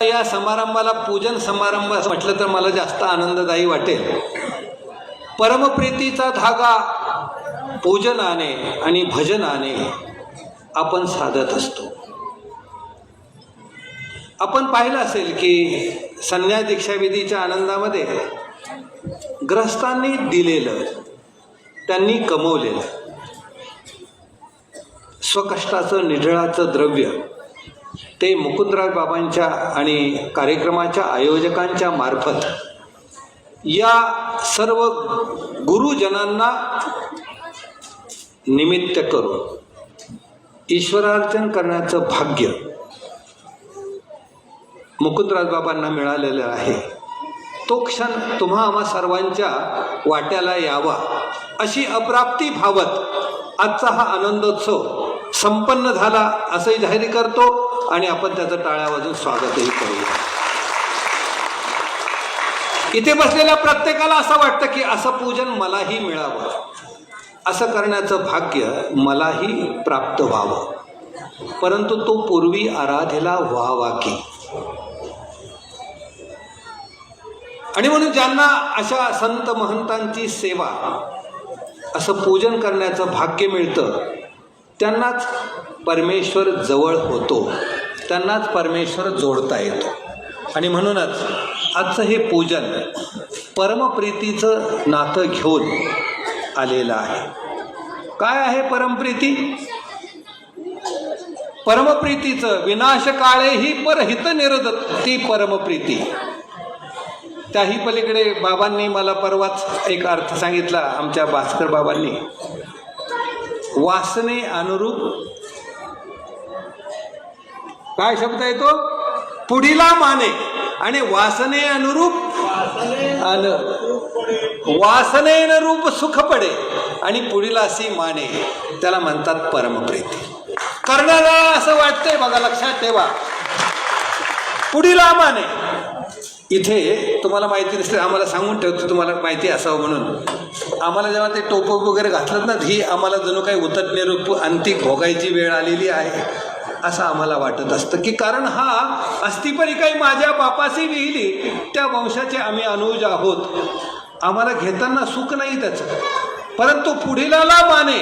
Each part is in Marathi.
या समारंभाला पूजन समारंभ असं म्हटलं तर मला जास्त आनंददायी वाटेल. परमप्रीतीचा धागा पूजनाने आणि भजनाने आपण साधत असतो. आपण पाहिलं असेल की संन्यास दीक्षाविधीच्या आनंदामध्ये ग्रस्तांनी दिलेलं, त्यांनी कमवलेलं स्वकष्टाचं निढळाचं द्रव्य ते मुकुंदराज बाबांच्या आणि कार्यक्रमाच्या आयोजकांच्या मार्फत या सर्व गुरुजनांना निमित्त करून ईश्वरार्चन करण्याचं भाग्य मुकुंदराज बाबांना मिळालेलं आहे. तो क्षण तुम्हा आम्हा सर्वांच्या वाट्याला यावा अशी अप्राप्ती भावत आजचा हा आनंदोत्सव संपन्न झाला असंही जाहीर करतो आणि आपण त्याचं टाळ्या वाजून स्वागतही करूया. इथे बसलेल्या प्रत्येकाला असं वाटतं की असं पूजन मलाही मिळावं, असं करण्याचं भाग्य मलाही प्राप्त व्हावं, परंतु तो पूर्वी आराधेला व्हावा की. आणि म्हणून ज्यांना अशा संत महंतांची सेवा असं पूजन करण्याचं भाग्य मिळतं त्यांनाच परमेश्वर जवळ होतो, त्यांनाच परमेश्वर जोडता येतो. आणि म्हणूनच आजचं हे पूजन परमप्रीतीचं नातं घेऊन आलेलं आहे. काय आहे परमप्रीती? परमप्रीतीचं विनाशकाळे ही परहित निरदती परमप्रीती. त्याही पलीकडे बाबांनी मला परवाच एक अर्थ सांगितला, आमच्या भास्कर बाबांनी. वासने अनुरूप काय शब्द आहे तो? पुढीला माने. आणि वासने अनुरूप वासनेनुरूप सुख पडे आणि पुढीला अशी माने, त्याला म्हणतात परमप्रीती. करणारा असं वाटतंय बघा, लक्षात ठेवा, पुढीला माने. इथे तुम्हाला माहिती नसते, आम्हाला सांगून ठेवतो, तुम्हाला माहिती असावं म्हणून. आम्हाला जेव्हा ते टोपं वगैरे घातलं ना, ही आम्हाला जणू काही उतटणे रूप अंतिक भोगायची वेळ आलेली आहे असं आम्हाला वाटत असतं. की कारण हा अस्थिपरी काही माझ्या बापाशी विहिली, त्या वंशाचे आम्ही अनुज आहोत, आम्हाला घेताना सुख नाही त्याचं. परंतु पुढीलाला माने,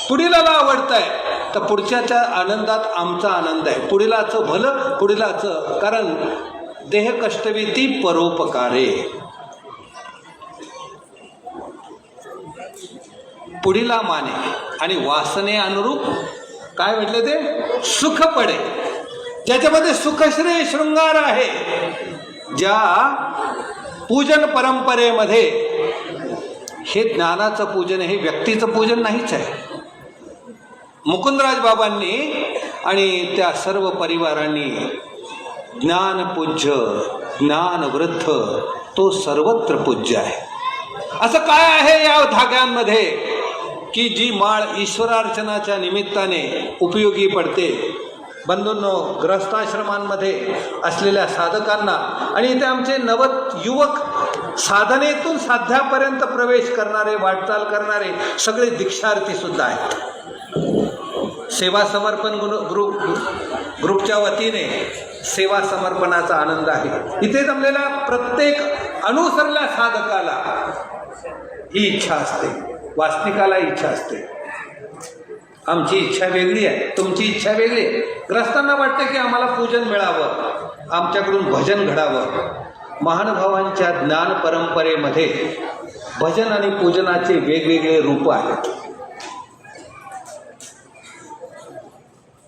पुढीलाला आवडतंय तर पुढच्याच्या आनंदात आमचा आनंद आहे. पुढीलाचं भलं, पुढीलाचं, कारण देह कष्टविती परोपकारे. पुढीला माने आणि वासने अनुरूप काय म्हटलं ते? सुख पडे. ज्याच्यामध्ये सुखश्रेय शृंगार आहे. ज्या पूजन परंपरेमध्ये हे ज्ञानाचं पूजन, हे व्यक्तीचं पूजन नाहीच आहे. मुकुंदराज बाबांनी आणि त्या सर्व परिवारांनी ज्ञानपूज्य, ज्ञानवृद्ध, तो सर्वत्र पूज्य आहे. असं काय आहे या धाग्यांमध्ये की जी माळ ईश्वरार्चनाच्या निमित्ताने उपयोगी पडते? बंधूंनो, ग्रस्ताश्रमांमध्ये असलेल्या साधकांना आणि इथे आमचे युवक साधनेतून साध्यापर्यंत प्रवेश करणारे, वाटचाल करणारे सगळे दीक्षार्थी सुद्धा आहेत. सेवा समर्पण ग्रुपच्या वतीने सेवा समर्पणाचा आनंद आहे. इथे जमलेल्या प्रत्येक अनुसरल्या साधकाला ही इच्छा असते, वासनिकाला इच्छा असते. आमची इच्छा वेगळी आहे, तुमची इच्छा वेगळी आहे. ग्रस्तांना वाटतं की आम्हाला पूजन मिळावं, आमच्याकडून भजन घडावं. महानुभावांच्या ज्ञान परंपरेमध्ये भजन आणि पूजनाचे वेगवेगळे रूप आहेत.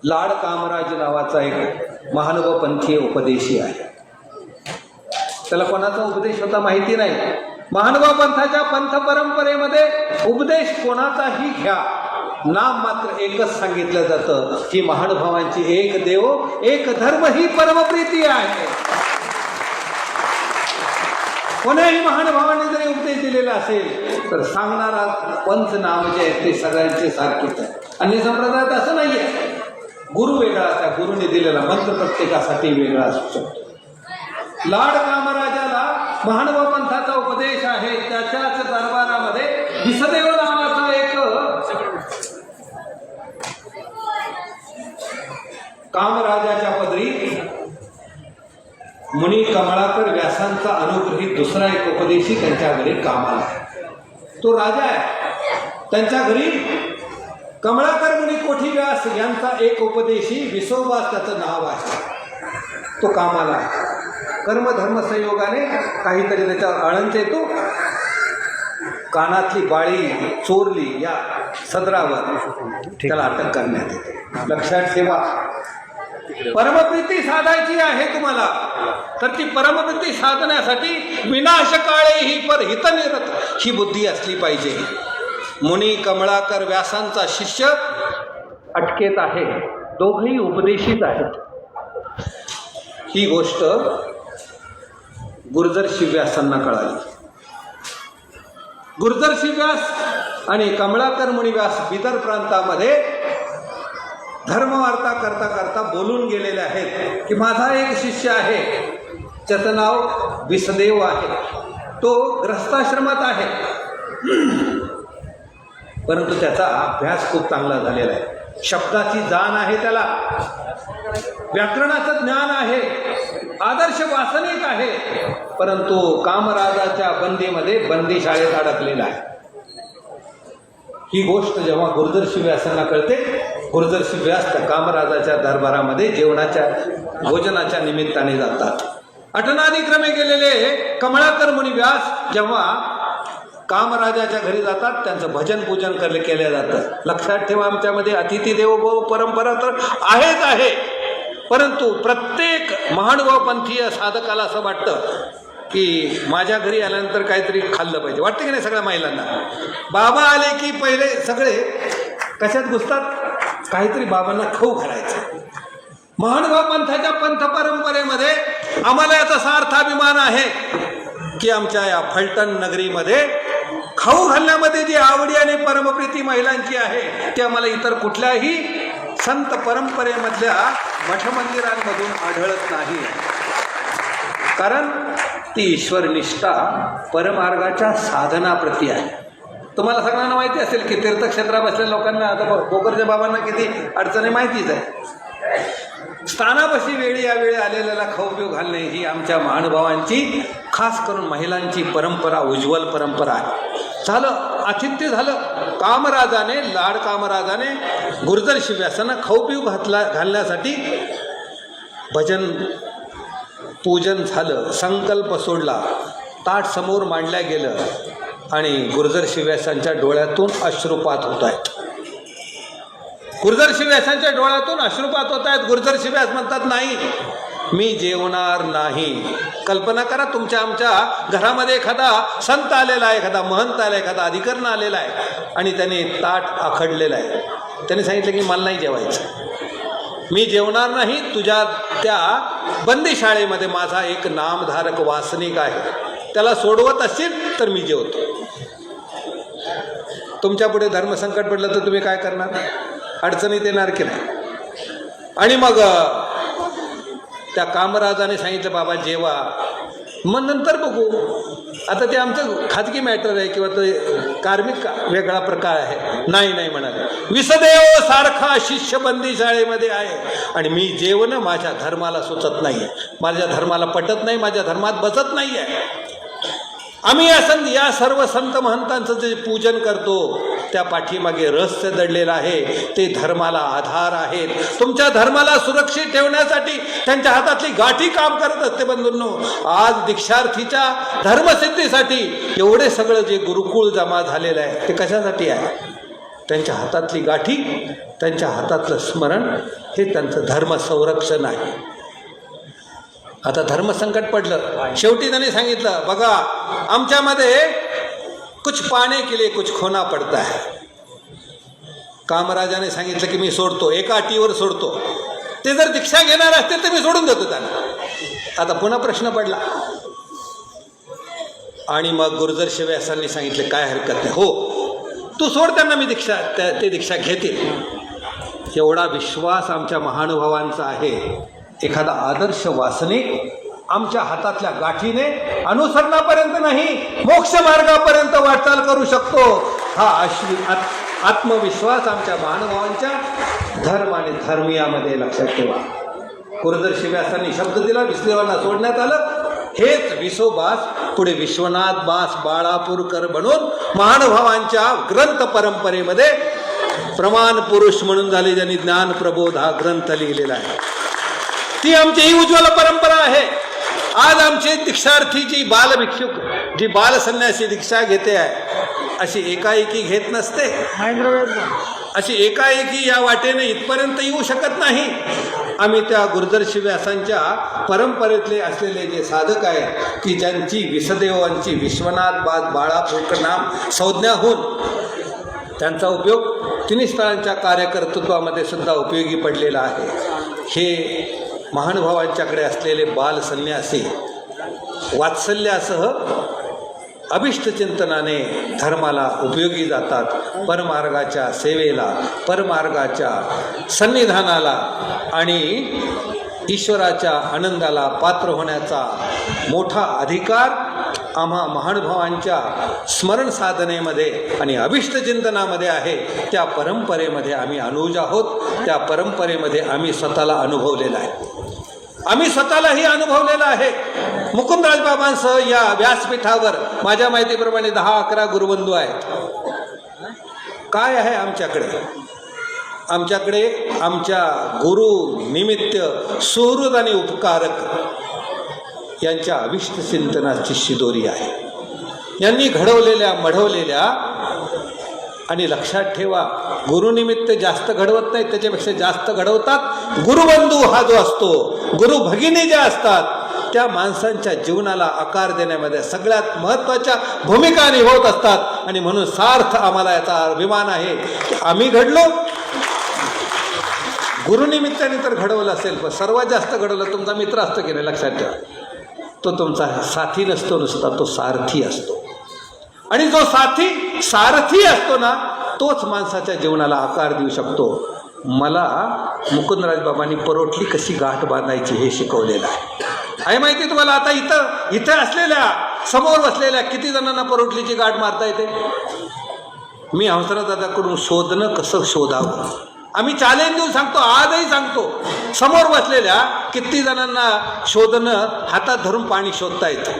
लाड कामराज नावाचा एक महानुभाव पंथीय उपदेशी आहे. त्याला कोणाचा उपदेश होता माहिती नाही. महानुभाव पंथाच्या पंथ परंपरेमध्ये उपदेश कोणाचाही घ्या, नाम मात्र एकच सांगितलं जातं की महानुभावांची एक देव एक धर्म ही परमप्रीती आहे. कोणाही महानुभावाने जरी उपदेश दिलेला असेल तर सांगणारा पंथ नाम जे आहे ते सगळ्यांचे सारखेच आहे. अन्य संप्रदायात असं नाही आहे. गुरु वेगळा, त्या गुरुने दिलेला मंत्र प्रत्येकासाठी वेगळा असू शकतो. लाड कामराजाला महानुभाव पंथाचा उपदेश आहे. त्याच्याच दरबारामध्ये विसदेव नावाचा एक कामराजाच्या पदरी मुनी कमळाकर व्यासांचा अनुग्रहित दुसरा एक उपदेशी त्यांच्या घरी कामाला आहे. तो राजा आहे. त्यांच्या घरी कमळाकर मुनी कोठी व्यास यांचा एक उपदेशी विसोबास त्याचं नाव आहे. तो कामाला आहे. कर्मधर्म संयोगाने काहीतरी त्याच्यावर आळंच येतो. कानातली बाळी चोरली या सदरावर त्याला अटक करण्यात येते. लक्षात ठेवा, परमप्रीती साधायची आहे तुम्हाला, तर ती परमप्रीती साधण्यासाठी विनाशकाळे ही हितनिरत ही बुद्धी असली पाहिजे. मुनी कमळाकर व्यासांचा शिष्य अटकेत आहे. दोघंही उपदेशीच आहेत. ही गोष्ट गुर्जरशी व्यासांना कळाली. गुर्जरशी व्यास आणि कमळाकर मुनी व्यास बिदर प्रांतामध्ये धर्मवार्ता करता करता बोलून गेलेले आहेत की माझा एक शिष्य आहे, त्याचं नाव विसदेव आहे. तो ग्रस्ताश्रमात आहे, परंतु त्याचा अभ्यास खूप चांगला झालेला आहे. शब्दाची जाण आहे त्याला, व्याकरणाचं ज्ञान आहे, आदर्श वासनिक आहे, परंतु कामराजाच्या बंदीमध्ये बंदी शाळेत अडकलेला आहे. ही गोष्ट जेव्हा गुर्जरशी व्यासांना कळते, गुर्जरशी व्यास त्या कामराजाच्या दरबारामध्ये भोजनाच्या निमित्ताने जातात. अटनादिक्रमे गेलेले कमळाकर मुनी व्यास जेव्हा कामराजाच्या घरी जातात, त्यांचं भजन पूजन केलं जातं. लक्षात ठेवा, आमच्यामध्ये अतिथी देवो भव परंपरा तर आहेच आहे, परंतु प्रत्येक महानुभाव पंथीय साधकाला असं वाटतं की माझ्या घरी आल्यानंतर काहीतरी खाल्लं पाहिजे. वाटतं की नाही सगळ्या महिलांना? बाबा आले की पहिले सगळे कशात घुसतात? काहीतरी बाबांना खाऊ घालायचं. महानुभाव पंथाच्या पंथ परंपरेमध्ये आम्हाला याचा सार्थ अभिमान आहे की आमच्या या फलटण नगरीमध्ये खाऊ घालण्यामध्ये जी आवडी आणि परमप्रीती महिलांची आहे ती आम्हाला इतर कुठल्याही संत परंपरेमधल्या मठमंदिरांमधून आढळत नाही. कारण ती ईश्वरनिष्ठा परमार्गाच्या साधनाप्रती आहे. तुम्हाला सगळ्यांना माहिती असेल की तीर्थक्षेत्रात बसलेल्या लोकांना, आता बोकरच्या बाबांना किती अडचणी माहितीच आहे. स्थानापाशी वेळी या वेळी आलेल्याला खाऊ पिऊ घालणे ही आमच्या महानुभावांची, खास करून महिलांची परंपरा, उज्ज्वल परंपरा आहे. झालं, आतिथ्य झालं. लाड कामराजाने गुर्जरशी व्यासांना खाऊ पिऊ घालण्यासाठी भजन पूजन झालं, संकल्प सोडला, ताट समोर मांडल्या गेलं आणि गुर्जरशी व्यासांच्या डोळ्यातून अश्रुपात होत आहेत. गुर्जरशी व्यासांच्या डोळ्यातून अश्रुपात होत आहेत. गुर्जरशी व्यास म्हणतात, नाही मी जेवणार नाही. कल्पना करा, तुमच्या आमच्या घरामध्ये एखादा संत आलेला आहे, एखादा महंत आला, एखादा अधिकरण आलेला आहे आणि त्याने ताट आखडलेलं आहे. त्याने सांगितलं की मला नाही जेवायचं, मी जेवणार नाही. तुझ्या त्या बंदीशाळेमध्ये माझा एक नामधारक वासनिक आहे, त्याला सोडवत असशील तर मी जेवतो. तुमच्या पुढे धर्मसंकट पडलं तर तुम्ही काय करणार? अडचणीत येणार की नाही? आणि मग त्या कामराजाने सांगितलं, बाबा जेवा, मग नंतर बघू. आता ते आमचं खाजगी मॅटर आहे किंवा ते कार्मिक वेगळा प्रकार आहे. नाही म्हणाले, विसदेव सारखा शिष्य बंदी शाळेमध्ये आहे आणि मी जेवण माझ्या धर्माला सुचत नाही आहे, माझ्या धर्माला पटत नाही, माझ्या धर्मात बसत नाही आहे. आम्ही या सर्व संत महंतांचं जे पूजन करतो त्या पाठीमागे रहस्य दडलेलं आहे, ते धर्माला आधार आहेत. तुमच्या धर्माला सुरक्षित ठेवण्यासाठी त्यांच्या हातातली गाठी काम करत असते. बंधूंनो, आज दीक्षार्थीच्या धर्मसिद्धीसाठी एवढे सगळं जे गुरुकुळ जमा झालेलं आहे ते कशासाठी आहे? त्यांच्या हातातली गाठी, त्यांच्या हातातलं स्मरण हे त्यांचं धर्म संरक्षण आहे. आता धर्मसंकट पडलं, शेवटी त्यांनी सांगितलं, बघा आमच्यामध्ये कुछ पाने के लिए कुछ खोना पडता है. कामराजाने सांगितलं की मी सोडतो, एका अटीवर सोडतो. ते जर दीक्षा घेणार असतील तर मी सोडून देतो त्यांना. आता पुन्हा प्रश्न पडला आणि मग गुर्जरशी व्यासांनी सांगितले, काय हरकत नाही, हो तू सोड त्यांना, मी ते दीक्षा घेतील. एवढा विश्वास आमच्या महानुभावांचा आहे. एखादा आदर्श वासनिक आमच्या हातातल्या गाठीने अनुसरणापर्यंत नाही, मोक्ष मार्गापर्यंत वाटचाल करू शकतो. हा आत्मविश्वास आमच्या महानुभावांच्या धर्म आणि धर्मीयामध्ये लक्षात ठेवा. गुरुदर्शी व्यासांनी शब्द दिला, विसलेवांना सोडण्यात आलं. हेच विसोबास पुढे विश्वनाथ बास बाळापूरकर बनून महानुभावांच्या ग्रंथ परंपरेमध्ये प्रमाण पुरुष म्हणून झाले, ज्यांनी ज्ञान प्रबोध हा ग्रंथ लिहिलेला आहे. ती आमची ही उज्ज्वल परंपरा आहे. आज आमचे दीक्षार्थी जी बालभिक्षुक, जी बालसन्यासी दीक्षा घेते आहे, अशी एकाएकी घेत नसते. अशी एकाएकी या वाटेने इथपर्यंत येऊ शकत नाही. आम्ही त्या गुरुदर्शी व्यासांच्या परंपरेतले असलेले जे साधक आहेत की ज्यांची विसदेवांची विश्वनाथ बाळापूरकर नाम संज्ञा होऊन त्यांचा उपयोग तिन्ही स्थळांच्या कार्यकर्तृत्वामध्ये सुद्धा उपयोगी पडलेला आहे. हे महानुभावांच्याकडे असलेले बालसन्यासी वात्सल्यासह अभिष्टचिंतनाने धर्माला उपयोगी जातात. परमार्गाच्या सेवेला, परमार्गाच्या सन्निधानाला आणि ईश्वराच्या आनंदाला पात्र होण्याचा मोठा अधिकार आम्हा महानुभावांच्या स्मरण साधनेमध्ये आणि अभिष्टचिंतनामध्ये आहे. त्या परंपरेमध्ये आम्ही अनुज आहोत. त्या परंपरेमध्ये आम्ही स्वतःला अनुभवलेला आहे. आम्ही स्वतःलाही अनुभवलेलं आहे. मुकुंदराज बाबांसह या व्यासपीठावर माझ्या माहितीप्रमाणे 10-11 गुरुबंधू आहेत. काय आहे आमच्याकडे? आमच्या गुरु निमित्त सुहृद आणि उपकारक यांच्या अभिष्ट चिंतनाची शिदोरी आहे. यांनी घडवलेल्या मढवलेल्या, आणि लक्षात ठेवा, गुरुनिमित्त जास्त घडवत नाहीत, त्याच्यापेक्षा जास्त घडवतात गुरुबंधू हा जो असतो, गुरु भगिनी ज्या असतात त्या माणसांच्या जीवनाला आकार देण्यामध्ये सगळ्यात महत्त्वाच्या भूमिका निभावत असतात. आणि म्हणून सार्थ आम्हाला याचा अभिमान आहे की आम्ही घडलो. गुरुनिमित्ताने तर घडवलं असेल, पण सर्वात जास्त घडवलं तुमचा मित्र असतो की नाही, लक्षात ठेवा. तो तुमचा साथी नसतो नुसता, तो सारथी असतो. आणि जो सारथी असतो ना, तोच माणसाच्या जीवनाला आकार देऊ शकतो. मला मुकुंदराज बाबांनी परोठली कशी गाठ बांधायची हे शिकवलेलं आहे माहिती तुम्हाला? आता इथं असलेल्या, समोर बसलेल्या किती जणांना परोठलीची गाठ मारता येते? मी हंसराज दादाकडून शोधणं कसं शोधावं आम्ही चॅलेंज देऊन सांगतो, आजही सांगतो. समोर बसलेल्या किती जणांना शोधणं, हातात धरून पाणी शोधता येतं.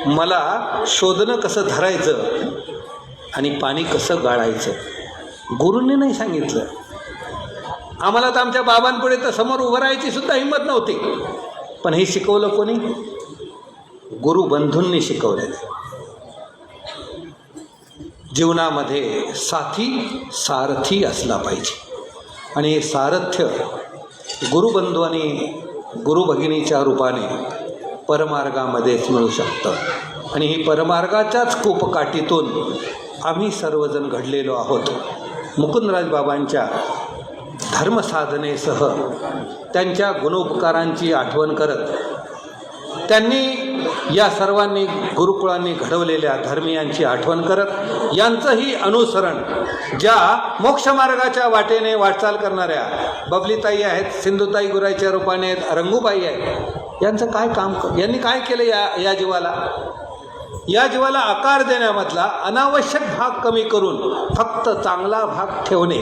मला शोधणं कसं धरायचं आणि पाणी कसं गाळायचं गुरूंनी नाही सांगितलं. आम्हाला तर आमच्या बाबांपुढे तर समोर उभं राहायची सुद्धा हिंमत नव्हती. पण हे शिकवलं कोणी? गुरुबंधूंनी शिकवलेलं. जीवनामध्ये सारथी असला पाहिजे. आणि हे सारथ्य गुरुबंधू आणि गुरुभगिनीच्या रूपाने परमार्गामध्येच मिळू शकतं. आणि ही परमार्गाच्याच कूपकाठीतून आम्ही सर्वजण घडलेलो आहोत. मुकुंदराज बाबांच्या धर्मसाधनेसह त्यांच्या गुणोपकारांची आठवण करत, त्यांनी या सर्वांनी गुरुकुळांनी घडवलेल्या धर्मीयांची आठवण करत, यांचंही अनुसरण ज्या मोक्षमार्गाच्या वाटेने वाटचाल करणाऱ्या बबलीताई आहेत, सिंधुताई गुराईच्या रूपाने आहेत, रंगूबाई आहेत, यांचं काय काम, यांनी काय केलं या जीवाला आकार देण्यामधला अनावश्यक भाग कमी करून फक्त चांगला भाग ठेवणे,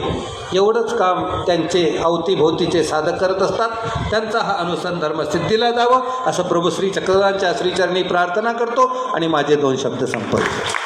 एवढंच काम त्यांचे अवतीभोवतीचे साधक करत असतात. त्यांचा हा अनुसरण धर्मसिद्धीला जावं असं प्रभू श्री चक्रधरांच्या श्रीचरणी प्रार्थना करतो आणि माझे 2 शब्द संपवतो.